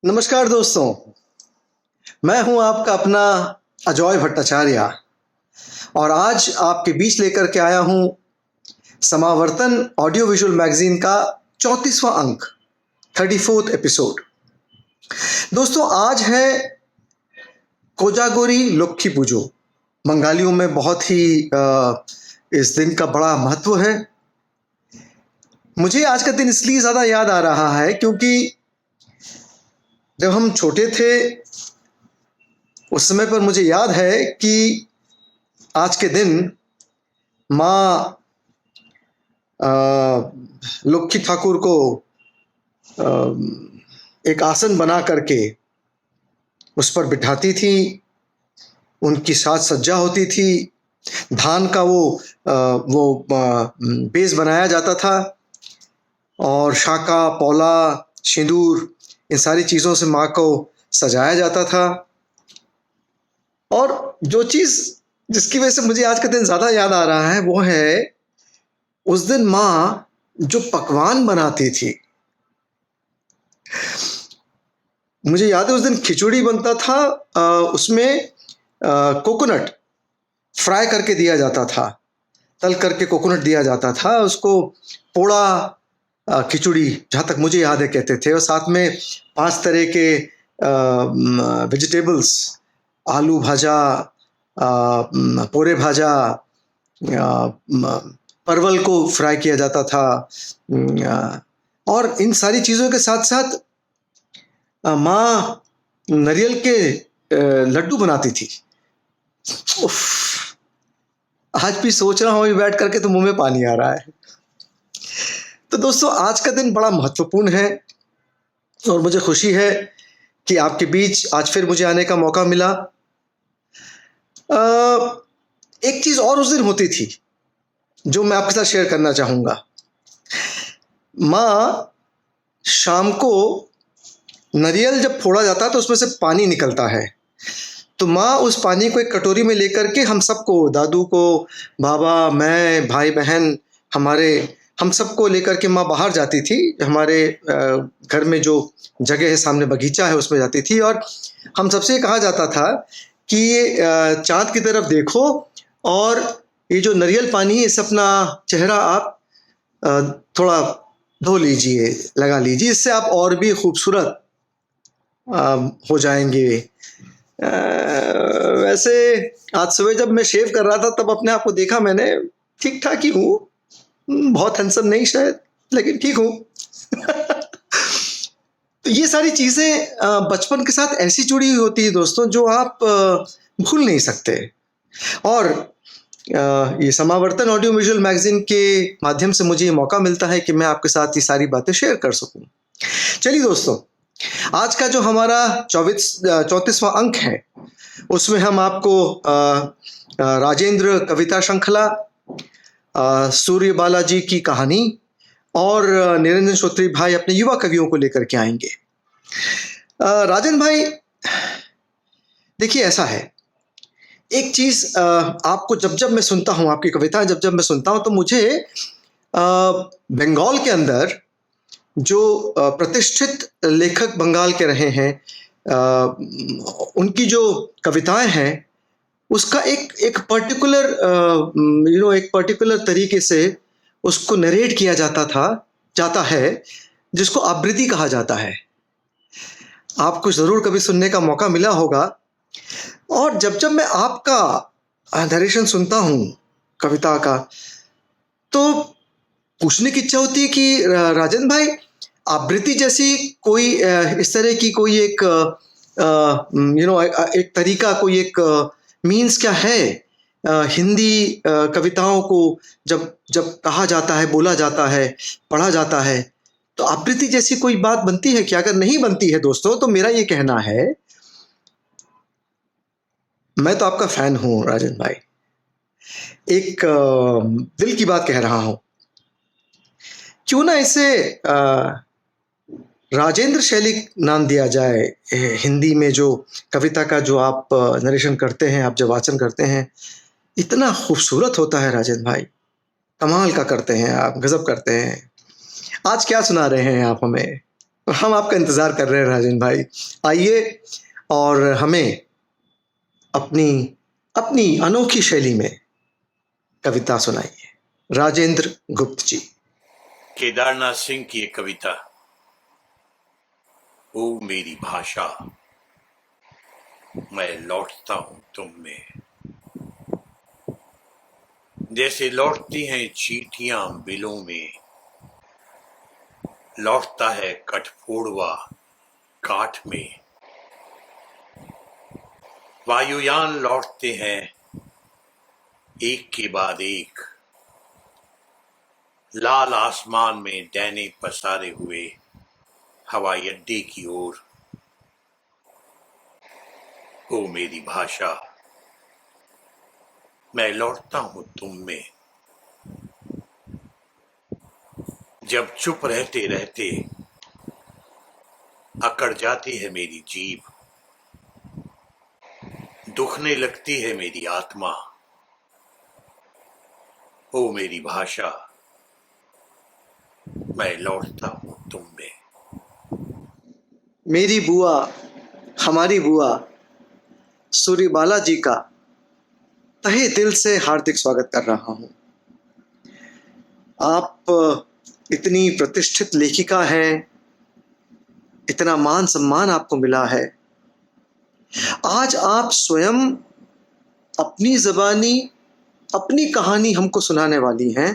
नमस्कार दोस्तों, मैं हूं आपका अपना अजॉय भट्टाचार्य और आज आपके बीच लेकर के आया हूं समावर्तन ऑडियो विजुअल मैगजीन का 34वां अंक 34th एपिसोड। दोस्तों, आज है कोजागोरी लोक्खी पूजो। बंगालियों में बहुत ही इस दिन का बड़ा महत्व है। मुझे आज का दिन इसलिए ज़्यादा याद आ रहा है क्योंकि जब हम छोटे थे उस समय पर मुझे याद है कि आज के दिन माँ लोक्खी ठाकुर को एक आसन बना करके उस पर बिठाती थी। उनकी साज सज्जा होती थी। धान का वो बेस बनाया जाता था और शाका, पौला, सिंदूर, इन सारी चीज़ों से माँ को सजाया जाता था। और जो चीज़ जिसकी वजह से मुझे आज का दिन ज़्यादा याद आ रहा है वो है उस दिन माँ जो पकवान बनाती थी। मुझे याद है उस दिन खिचड़ी बनता था, उसमें कोकोनट फ्राई करके दिया जाता था, तल करके कोकोनट दिया जाता था। उसको पोड़ा खिचड़ी जहाँ तक मुझे याद है कहते थे। और साथ में 5 तरह के वेजिटेबल्स, आलू भाजा, पोरे भाजा, परवल को फ्राई किया जाता था। और इन सारी चीज़ों के साथ साथ माँ नारियल के लड्डू बनाती थी। उफ, आज भी सोच रहा हूँ बैठ करके तो मुंह में पानी आ रहा है। तो दोस्तों, आज का दिन बड़ा महत्वपूर्ण है और मुझे खुशी है कि आपके बीच आज फिर मुझे आने का मौका मिला। एक चीज़ और उस दिन होती थी जो मैं आपके साथ शेयर करना चाहूँगा। माँ शाम को नारियल जब फोड़ा जाता है तो उसमें से पानी निकलता है, तो माँ उस पानी को एक कटोरी में लेकर के हम सबको, दादू को, बाबा, मैं, भाई बहन, हम सबको लेकर के माँ बाहर जाती थी। हमारे घर में जो जगह है, सामने बगीचा है, उसमें जाती थी और हम सबसे कहा जाता था कि ये चाँद की तरफ देखो और ये जो नारियल पानी है इस अपना चेहरा आप थोड़ा धो लीजिए, लगा लीजिए, इससे आप और भी खूबसूरत हो जाएंगे। वैसे आज सुबह जब मैं शेव कर रहा था तब अपने आप को देखा मैंने, ठीक ठाक ही हूँ, बहुत हैंडसम नहीं शायद, लेकिन ठीक हूँ। तो ये सारी चीज़ें बचपन के साथ ऐसी जुड़ी हुई होती है दोस्तों जो आप भूल नहीं सकते। और ये समावर्तन ऑडियो विजुअल मैगजीन के माध्यम से मुझे ये मौका मिलता है कि मैं आपके साथ ये सारी बातें शेयर कर सकूं। चलिए दोस्तों, आज का जो हमारा 34वां अंक है उसमें हम आपको राजेंद्र कविता श्रृंखला, सूर्य बालाजी की कहानी और निरंजन श्रोत्री भाई अपने युवा कवियों को लेकर के आएंगे। राजन भाई, देखिए ऐसा है, एक चीज़ आपको जब मैं सुनता हूँ, आपकी कविताएं जब मैं सुनता हूँ तो मुझे बंगाल के अंदर जो प्रतिष्ठित लेखक बंगाल के रहे हैं, उनकी जो कविताएं हैं उसका एक पर्टिकुलर एक पर्टिकुलर तरीके से उसको नरेट किया जाता है जिसको आवृत्ति कहा जाता है। आपको ज़रूर कभी सुनने का मौका मिला होगा। और जब मैं आपका नरेशन सुनता हूँ कविता का तो पूछने की इच्छा होती है कि राजन भाई, आवृत्ति जैसी कोई इस तरह की कोई एक एक तरीका, कोई एक मीन्स क्या है हिंदी कविताओं को जब कहा जाता है, बोला जाता है, पढ़ा जाता है, तो आवृत्ति जैसी कोई बात बनती है क्या? अगर नहीं बनती है दोस्तों तो मेरा ये कहना है, मैं तो आपका फैन हूँ राजन भाई, एक दिल की बात कह रहा हूँ, क्यों ना इसे राजेंद्र शैली नाम दिया जाए। हिंदी में जो कविता का जो आप नरेशन करते हैं, आप जब वाचन करते हैं, इतना खूबसूरत होता है राजेंद्र भाई, कमाल का करते हैं आप, गजब करते हैं। आज क्या सुना रहे हैं आप हमें? हम आपका इंतजार कर रहे हैं राजेंद्र भाई। आइए और हमें अपनी अपनी अनोखी शैली में कविता सुनाइए, राजेंद्र गुप्त जी। केदारनाथ सिंह की एक कविता। ओ मेरी भाषा, मैं लौटता हूं तुम में, जैसे लौटती हैं चींटियां बिलों में, लौटता है कठफोड़वा काठ में, वायुयान लौटते हैं एक के बाद एक, लाल आसमान में डैने पसारे हुए हवाई अड्डे की ओर। ओ मेरी भाषा, मैं लौटता हूं तुम में, जब चुप रहते रहते अकड़ जाती है मेरी जीभ, दुखने लगती है मेरी आत्मा। ओ मेरी भाषा, मैं लौटता हूं तुम में। मेरी बुआ, हमारी बुआ सूर्यबाला जी का तहे दिल से हार्दिक स्वागत कर रहा हूं। आप इतनी प्रतिष्ठित लेखिका हैं, इतना मान सम्मान आपको मिला है। आज आप स्वयं अपनी ज़बानी अपनी कहानी हमको सुनाने वाली हैं।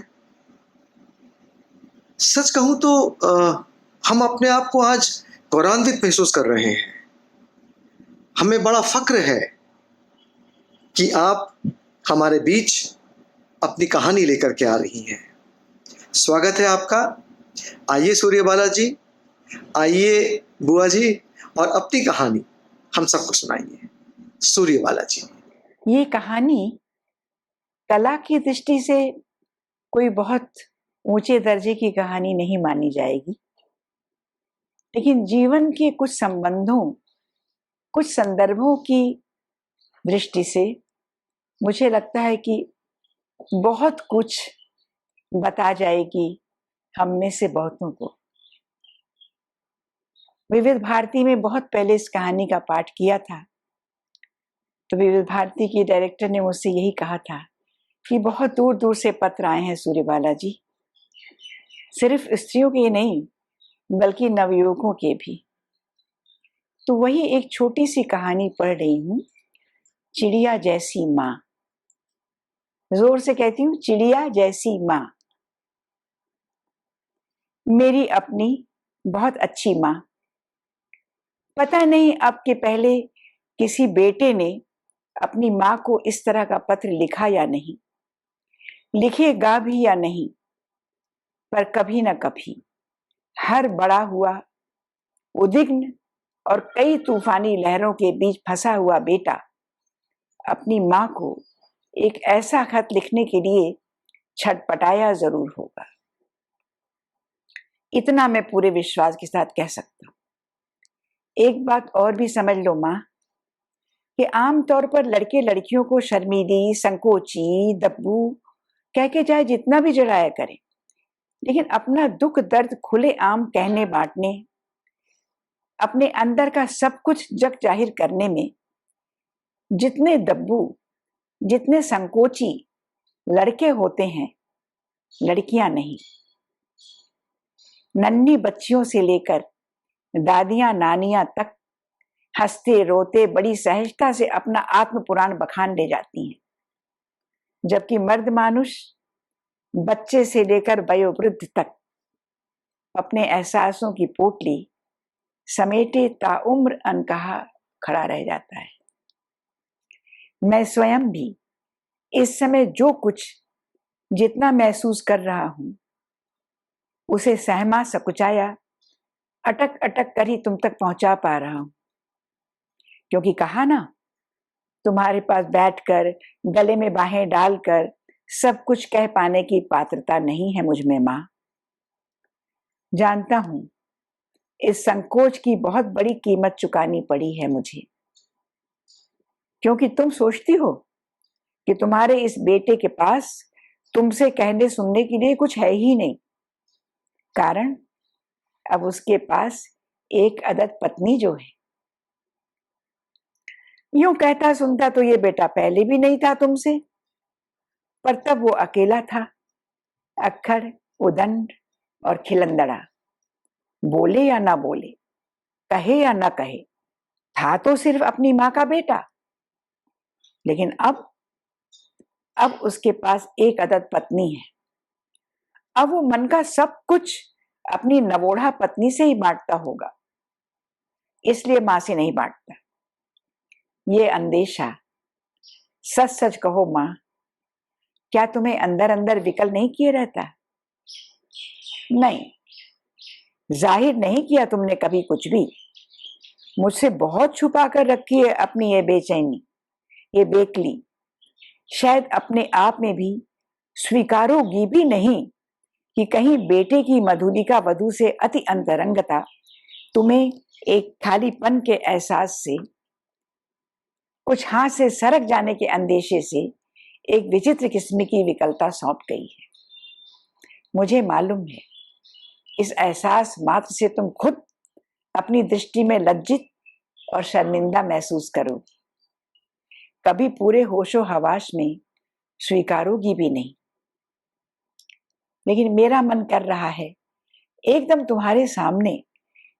सच कहूं तो हम अपने आप को आज गौरवान्वित महसूस कर रहे हैं। हमें बड़ा फक्र है कि आप हमारे बीच अपनी कहानी लेकर के आ रही हैं। स्वागत है आपका। आइए सूर्यबाला जी, आइए बुआ जी, और अपनी कहानी हम सबको सुनाइए। सूर्यबाला जी। ये कहानी कला की दृष्टि से कोई बहुत ऊंचे दर्जे की कहानी नहीं मानी जाएगी, लेकिन जीवन के कुछ संबंधों, कुछ संदर्भों की दृष्टि से मुझे लगता है कि बहुत कुछ बता जाएगी हम में से बहुतों को। विविध भारती में बहुत पहले इस कहानी का पाठ किया था, तो विविध भारती की डायरेक्टर ने मुझसे यही कहा था कि बहुत दूर दूर से पत्र आए हैं सूर्यबाला जी, सिर्फ स्त्रियों के नहीं बल्कि नवयुवकों के भी। तो वही एक छोटी सी कहानी पढ़ रही हूं, चिड़िया जैसी माँ। जोर से कहती हूँ, चिड़िया जैसी माँ। मेरी अपनी बहुत अच्छी माँ। पता नहीं अब के पहले किसी बेटे ने अपनी माँ को इस तरह का पत्र लिखा या नहीं, लिखेगा भी या नहीं, पर कभी न कभी हर बड़ा हुआ, उद्विग्न और कई तूफानी लहरों के बीच फंसा हुआ बेटा अपनी माँ को एक ऐसा खत लिखने के लिए छटपटाया जरूर होगा। इतना मैं पूरे विश्वास के साथ कह सकता हूँ। एक बात और भी समझ लो माँ, कि आमतौर पर लड़के लड़कियों को शर्मीली, संकोची, दब्बू कह के चाहे जितना भी जलाया करें, लेकिन अपना दुख दर्द खुले आम कहने बांटने, अपने अंदर का सब कुछ जग जाहिर करने में जितने दब्बू, जितने संकोची लड़के होते हैं, लड़कियां नहीं। नन्ही बच्चियों से लेकर दादियां नानियां तक हंसते रोते बड़ी सहजता से अपना आत्म पुराण बखान ले जाती हैं, जबकि मर्द मानुष बच्चे से लेकर वयोवृद्ध तक अपने एहसासों की पोटली समेटे ताउम्र अनकहा खड़ा रह जाता है। मैं स्वयं भी इस समय जो कुछ जितना महसूस कर रहा हूं, उसे सहमा सकुचाया अटक अटक कर ही तुम तक पहुंचा पा रहा हूं, क्योंकि कहा ना, तुम्हारे पास बैठकर गले में बाहें डालकर सब कुछ कह पाने की पात्रता नहीं है मुझ में मां। जानता हूं इस संकोच की बहुत बड़ी कीमत चुकानी पड़ी है मुझे, क्योंकि तुम सोचती हो कि तुम्हारे इस बेटे के पास तुमसे कहने सुनने के लिए कुछ है ही नहीं। कारण अब उसके पास एक अदद पत्नी जो है। यूं कहता सुनता तो ये बेटा पहले भी नहीं था तुमसे, पर तब वो अकेला था, अक्खड़, उदंड और खिलंदड़ा। बोले या ना बोले, कहे या ना कहे, था तो सिर्फ अपनी माँ का बेटा। लेकिन अब उसके पास एक अदद पत्नी है। अब वो मन का सब कुछ अपनी नवोढ़ा पत्नी से ही बांटता होगा, इसलिए मां से नहीं बांटता। ये अंदेशा, सच सच कहो मां, क्या तुम्हें अंदर अंदर विकल नहीं किए रहता? नहीं, जाहिर नहीं किया तुमने कभी कुछ भी। मुझसे बहुत छुपा कर रखी है अपनी ये बेचैनी, ये बेकली। शायद अपने आप में भी स्वीकारोगी भी नहीं कि कहीं बेटे की मधुलिका वधू से अति अंतरंगता तुम्हें एक खालीपन के एहसास से, कुछ हाथ से सरक जाने के अंदेशे से एक विचित्र किस्म की विकलता सौंप गई है। मुझे मालूम है, इस एहसास मात्र से तुम खुद अपनी दृष्टि में लज्जित और शर्मिंदा महसूस करोगी, कभी पूरे होशो हवास में स्वीकारोगी भी नहीं। लेकिन मेरा मन कर रहा है एकदम तुम्हारे सामने,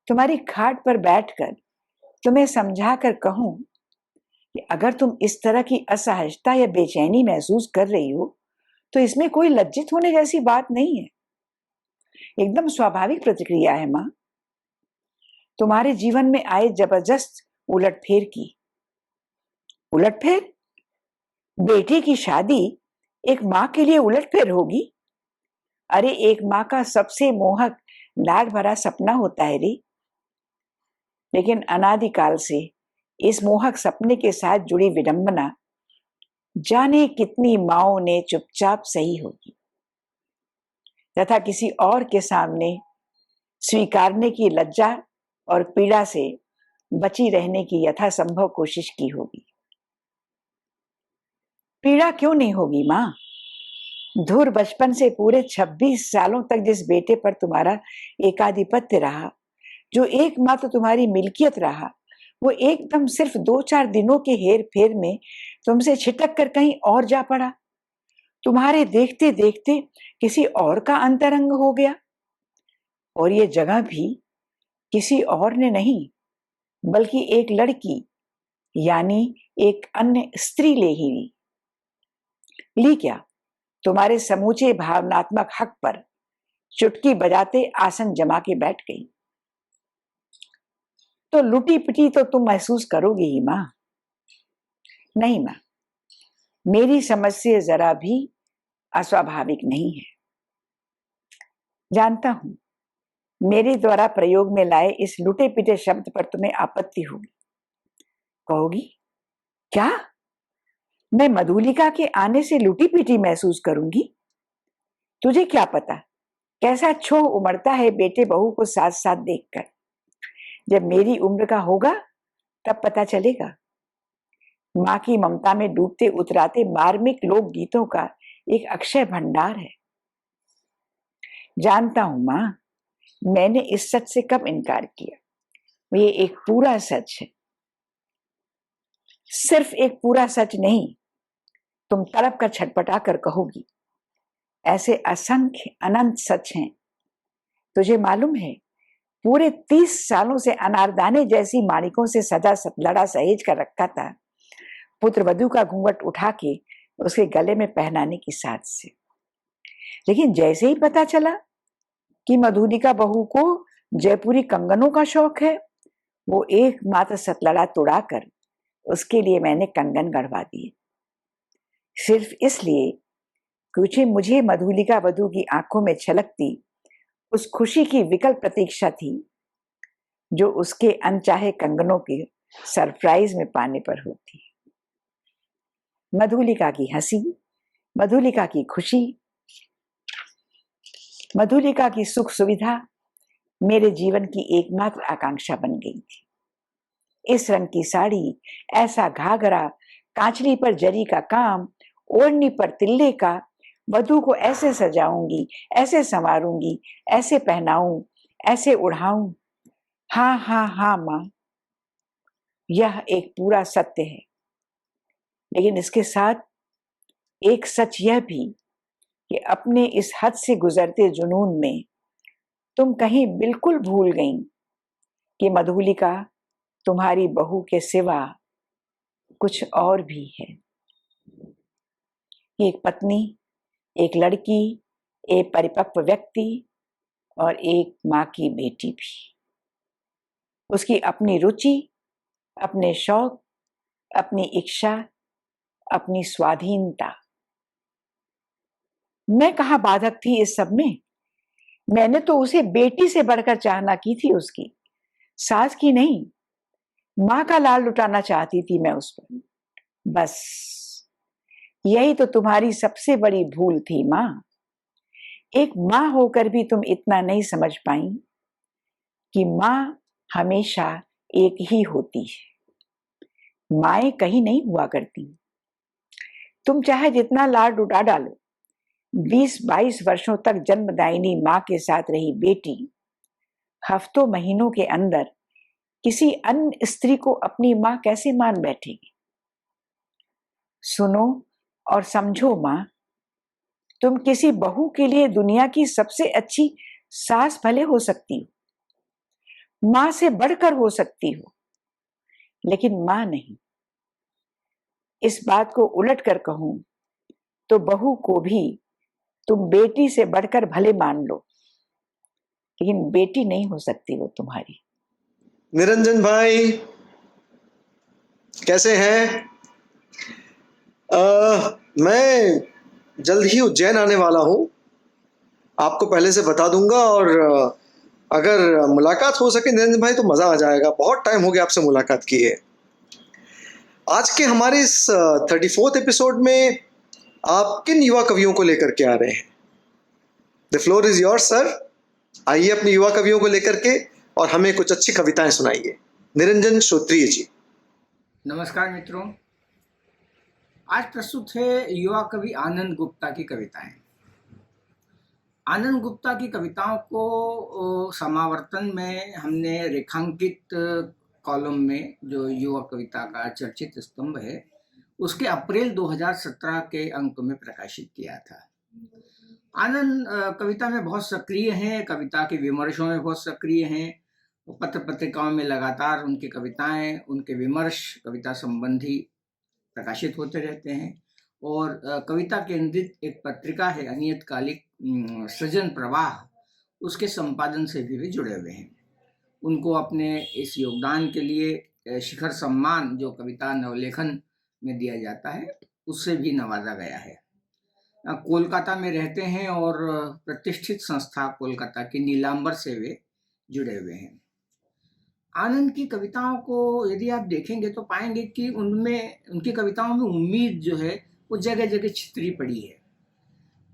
तुम्हारी खाट पर बैठकर तुम्हें समझा कर कहूं कि अगर तुम इस तरह की असहजता या बेचैनी महसूस कर रही हो तो इसमें कोई लज्जित होने जैसी बात नहीं है, एकदम स्वाभाविक प्रतिक्रिया है मां। तुम्हारे जीवन में आए जबरदस्त उलटफेर की। उलटफेर? बेटी की शादी एक मां के लिए उलटफेर होगी? अरे एक मां का सबसे मोहक लाड भरा सपना होता है रे। लेकिन अनादिकाल से इस मोहक सपने के साथ जुड़ी विडंबना जाने कितनी माओं ने चुपचाप सही होगी, तथा किसी और के सामने स्वीकारने की लज्जा और पीड़ा से बची रहने की यथासंभव कोशिश की होगी। पीड़ा क्यों नहीं होगी मां? धुर बचपन से पूरे 26 सालों तक जिस बेटे पर तुम्हारा एकाधिपत्य रहा, जो एकमात्र तुम्हारी मिल्कियत रहा, वो एकदम सिर्फ 2-4 दिनों के हेर फेर में तुमसे छिटक कर कहीं और जा पड़ा। तुम्हारे देखते देखते किसी और का अंतरंग हो गया, और ये जगह भी किसी और ने नहीं बल्कि एक लड़की यानी एक अन्य स्त्री ले ही ली क्या? तुम्हारे समूचे भावनात्मक हक पर चुटकी बजाते आसन जमा के बैठ गई। तो लुटी पिटी तो तुम महसूस करोगी ही मां। नहीं मां, मेरी समझ से जरा भी अस्वाभाविक नहीं है। जानता हूं मेरे द्वारा प्रयोग में लाए इस लुटे पिटे शब्द पर तुम्हें आपत्ति होगी। कहोगी क्या मैं मधुलिका के आने से लुटी पिटी महसूस करूंगी? तुझे क्या पता कैसा क्षोभ उमड़ता है बेटे बहू को साथ साथ देखकर। जब मेरी उम्र का होगा तब पता चलेगा। मां की ममता में डूबते उतराते मार्मिक लोक गीतों का एक अक्षय भंडार है। जानता हूं मां, मैंने इस सच से कब इनकार किया। ये एक पूरा सच है, सिर्फ एक पूरा सच नहीं, तुम तड़प कर छटपटा कर कहोगी ऐसे असंख्य अनंत सच हैं। तुझे मालूम है पूरे 30 सालों से अनारदाने जैसी माणिकों से सजा लड़ा सहेज कर रखा था, पुत्र वधू का घूंघट उठा के उसके गले में पहनाने की साथ से। लेकिन जैसे ही पता चला कि मधुलिका बहू को जयपुरी कंगनों का शौक है, वो एकमात्र सतलड़ा तोड़ाकर उसके लिए मैंने कंगन गढ़वा दिए, सिर्फ इसलिए क्योंकि मुझे मधुलिका वधू की आंखों में छलकती उस खुशी की विकल प्रतीक्षा थी जो उसके अनचाहे कंगनों के सरप्राइज में पाने पर होती है। मधुलिका की हंसी, मधुलिका की खुशी, मधुलिका की सुख सुविधा मेरे जीवन की एकमात्र आकांक्षा बन गई थी। इस रंग की साड़ी, ऐसा घाघरा, कांचली पर जरी का काम, ओढ़नी पर तिल्ले का, वधू को ऐसे सजाऊंगी, ऐसे संवारूंगी, ऐसे पहनाऊं, ऐसे उड़ाऊं, हाँ हाँ हाँ माँ, यह एक पूरा सत्य है, लेकिन इसके साथ एक सच यह भी कि अपने इस हद से गुजरते जुनून में तुम कहीं बिल्कुल भूल गईं कि मधुलिका तुम्हारी बहू के सिवा कुछ और भी है। एक पत्नी, एक लड़की, एक परिपक्व व्यक्ति और एक माँ की बेटी भी। उसकी अपनी रुचि, अपने शौक, अपनी इच्छा, अपनी स्वाधीनता। मैं कहाँ बाधक थी इस सब में? मैंने तो उसे बेटी से बढ़कर चाहना की थी, उसकी सास की नहीं। माँ का लाल लुटाना चाहती थी मैं उस पर। बस यही तो तुम्हारी सबसे बड़ी भूल थी माँ। एक माँ होकर भी तुम इतना नहीं समझ पाई कि माँ हमेशा एक ही होती है। माएं कहीं नहीं हुआ करती। तुम चाहे जितना लाड लुटा डालो, 20-22 वर्षों तक जन्मदायिनी माँ के साथ रही बेटी हफ्तों महीनों के अंदर किसी अन्य स्त्री को अपनी माँ कैसे मान बैठेगी? सुनो और समझो माँ, तुम किसी बहू के लिए दुनिया की सबसे अच्छी सास भले हो सकती हो, माँ से बढ़कर हो सकती हो, लेकिन माँ नहीं। इस बात को उलट कर कहूं तो बहू को भी तुम बेटी से बढ़कर भले मान लो, लेकिन बेटी नहीं हो सकती वो तुम्हारी। निरंजन भाई कैसे हैं? मैं जल्द ही उज्जैन आने वाला हूँ, आपको पहले से बता दूंगा। और अगर मुलाकात हो सके निरंजन भाई तो मज़ा आ जाएगा। बहुत टाइम हो गया आपसे मुलाकात किए। आज के हमारे इस 34th एपिसोड में आप किन युवा कवियों को लेकर के आ रहे हैं? The floor is your sir. आइए अपने युवा कवियों को लेकर के और हमें कुछ अच्छी कविताएं सुनाइए। निरंजन श्रोत्रिय जी। नमस्कार मित्रों, आज प्रस्तुत है युवा कवि आनंद गुप्ता की कविताएं। आनंद गुप्ता की कविताओं को समावर्तन में हमने रेखांकित कॉलम में, जो युवा कविता का चर्चित स्तंभ है, उसके अप्रैल 2017 के अंक में प्रकाशित किया था। आनंद कविता में बहुत सक्रिय हैं, कविता के विमर्शों में बहुत सक्रिय हैं। पत्र पत्रिकाओं में लगातार उनकी कविताएं, उनके विमर्श कविता संबंधी प्रकाशित होते रहते हैं। और कविता केंद्रित एक पत्रिका है अनियतकालिक सृजन प्रवाह, उसके संपादन से भी वे जुड़े हुए हैं। उनको अपने इस योगदान के लिए शिखर सम्मान, जो कविता नवलेखन में दिया जाता है, उससे भी नवाजा गया है। कोलकाता में रहते हैं और प्रतिष्ठित संस्था कोलकाता की नीलांबर से वे जुड़े हुए हैं। आनंद की कविताओं को यदि आप देखेंगे तो पाएंगे कि उनमें, उनकी कविताओं में उम्मीद जो है वो जगह जगह छितरी पड़ी है।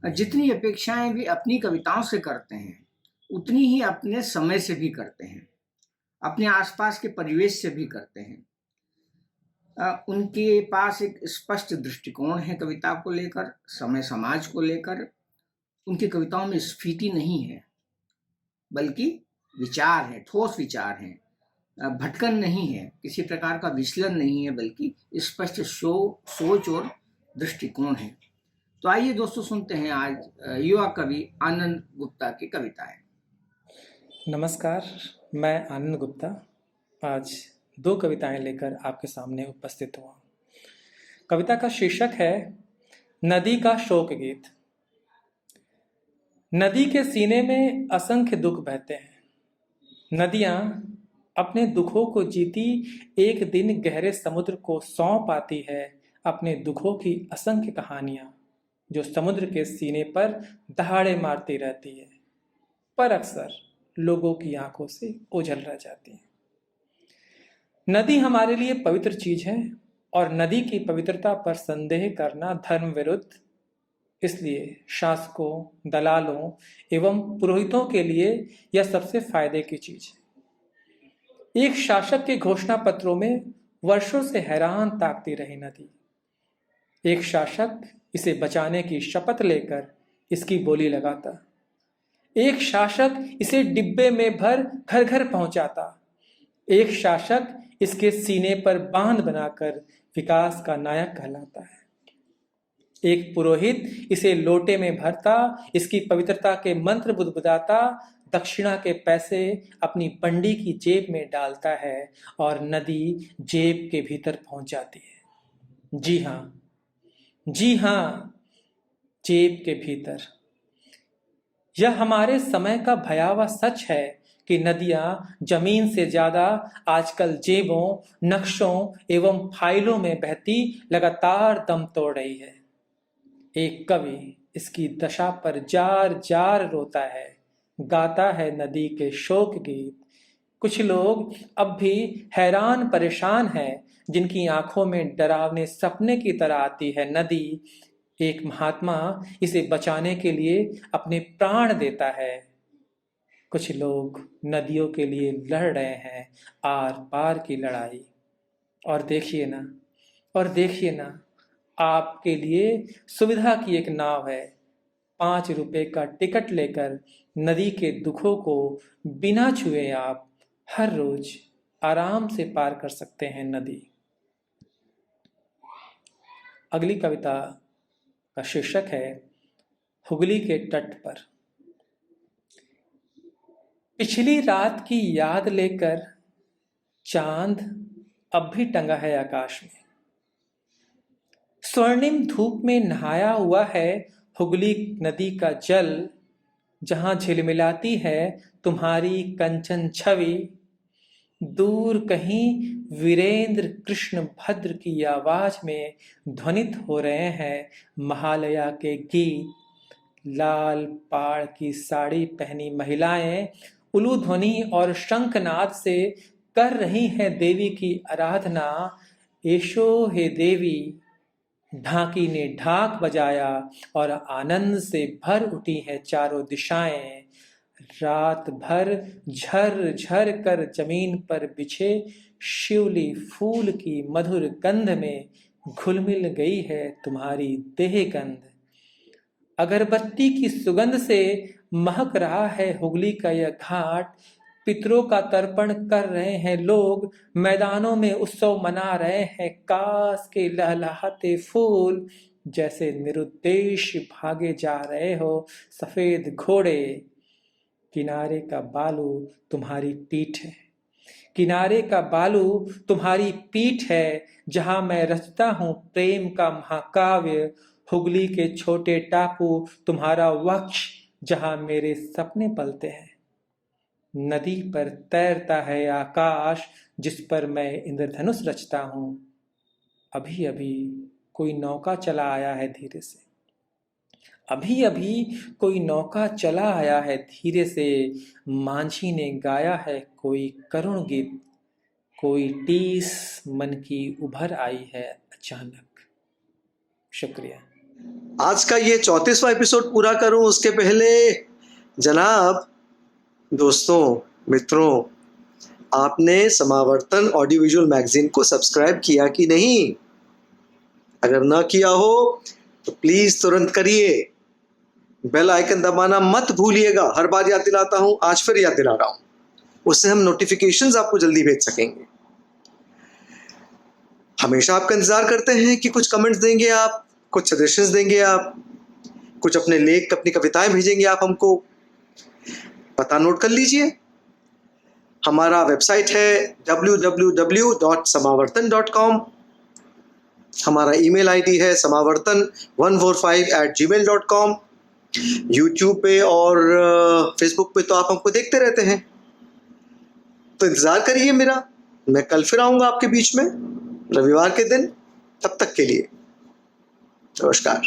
जितनी अपेक्षाएं वे अपनी कविताओं से करते हैं, उतनी ही अपने समय से भी करते हैं, अपने आसपास के परिवेश से भी करते हैं। उनके पास एक स्पष्ट दृष्टिकोण है कविता को लेकर, समय समाज को लेकर। उनकी कविताओं में स्फीति नहीं है, बल्कि विचार है, ठोस विचार हैं। भटकन नहीं है, किसी प्रकार का विचलन नहीं है, बल्कि स्पष्ट सोच और दृष्टिकोण है। तो आइए दोस्तों, सुनते हैं आज युवा कवि आनंद गुप्ता की कविताएं। नमस्कार, मैं आनंद गुप्ता आज 2 कविताएं लेकर आपके सामने उपस्थित हुआ। कविता का शीर्षक है नदी का शोक गीत। नदी के सीने में असंख्य दुख बहते हैं। नदियां अपने दुखों को जीती एक दिन गहरे समुद्र को सौंप आती है अपने दुखों की असंख्य कहानियां, जो समुद्र के सीने पर दहाड़े मारती रहती है, पर अक्सर लोगों की आंखों से ओझल रह जाती है। नदी हमारे लिए पवित्र चीज है और नदी की पवित्रता पर संदेह करना धर्म विरुद्ध। इसलिए शासकों, दलालों एवं पुरोहितों के लिए यह सबसे फायदे की चीज है। एक शासक के घोषणा पत्रों में वर्षों से हैरान ताकती रही नदी। एक शासक इसे बचाने की शपथ लेकर इसकी बोली लगाता। एक शासक इसे डिब्बे में भर घर घर पहुंचाता एक शासक इसके सीने पर बांध बनाकर विकास का नायक कहलाता है। एक पुरोहित इसे लोटे में भरता, इसकी पवित्रता के मंत्र बुदबुदाता, दक्षिणा के पैसे अपनी पंडी की जेब में डालता है और नदी जेब के भीतर पहुंच जाती है। जी हाँ, जेब के भीतर। यह हमारे समय का भयावह सच है कि नदियां जमीन से ज्यादा आजकल जेबों, नक्शों एवं फाइलों में बहती लगातार दम तोड़ रही है। एक कवि इसकी दशा पर जार जार रोता है, गाता है नदी के शोक गीत। कुछ लोग अब भी हैरान परेशान हैं, जिनकी आंखों में डरावने सपने की तरह आती है नदी। एक महात्मा इसे बचाने के लिए अपने प्राण देता है। कुछ लोग नदियों के लिए लड़ रहे हैं आर पार की लड़ाई। और देखिए ना, आपके लिए सुविधा की एक नाव है। 5 रुपए का टिकट लेकर नदी के दुखों को बिना छुए आप हर रोज आराम से पार कर सकते हैं नदी। अगली कविता का शीर्षक है हुगली के तट पर। पिछली रात की याद लेकर चांद अब भी टंगा है आकाश में। स्वर्णिम धूप में नहाया हुआ है हुगली नदी का जल, जहां झिलमिलाती है तुम्हारी कंचन छवि। दूर कहीं वीरेंद्र कृष्ण भद्र की आवाज में ध्वनित हो रहे हैं महालया के गीत। लाल पाड़ की साड़ी पहनी महिलाएं उलू ध्वनि और शंखनाद से कर रही हैं देवी की आराधना। एशो हे देवी। ढाकी ने ढाक बजाया और आनंद से भर उठी हैं चारों दिशाएं। रात भर झर झर कर जमीन पर बिछे शिवली फूल की मधुर गंध में घुल मिल गई है तुम्हारी देह गंध। अगरबत्ती की सुगंध से महक रहा है हुगली का यह घाट। पितरों का तर्पण कर रहे हैं लोग, मैदानों में उत्सव मना रहे हैं। कास के लहलहाते फूल जैसे निरुद्देश भागे जा रहे हो सफेद घोड़े। किनारे का बालू तुम्हारी पीठ है, किनारे का बालू तुम्हारी पीठ है, जहां मैं रचता हूं प्रेम का महाकाव्य। हुगली के छोटे टापू तुम्हारा वक्ष, जहां मेरे सपने पलते हैं। नदी पर तैरता है आकाश, जिस पर मैं इंद्रधनुष रचता हूं। अभी अभी कोई नौका चला आया है धीरे से, अभी अभी कोई नौका चला आया है धीरे से। मांझी ने गाया है कोई करुण गीत, कोई टीस मन की उभर आई है अचानक। शुक्रिया। आज का ये 34वां एपिसोड पूरा करूं उसके पहले जनाब, दोस्तों, मित्रों, आपने समावर्तन ऑडियो विजुअल मैगजीन को सब्सक्राइब किया कि नहीं? अगर ना किया हो तो प्लीज तुरंत करिए। बेल आइकन दबाना मत भूलिएगा। हर बार याद दिलाता हूं, आज फिर याद दिला रहा हूं। उससे हम नोटिफिकेशंस आपको जल्दी भेज सकेंगे। हमेशा आपका इंतजार करते हैं कि कुछ कमेंट्स देंगे आप, कुछ सजेशंस देंगे आप, कुछ अपने लेख, अपनी कविताएं भेजेंगे आप हमको। पता नोट कर लीजिए। हमारा वेबसाइट है www.samavartan.com। हमारा ईमेल आईडी है samavartan145@gmail.com। यूट्यूब पे और फेसबुक पे तो आप हमको देखते रहते हैं, तो इंतजार करिए मेरा। मैं कल फिर आऊंगा आपके बीच में रविवार के दिन। तब तक के लिए नमस्कार।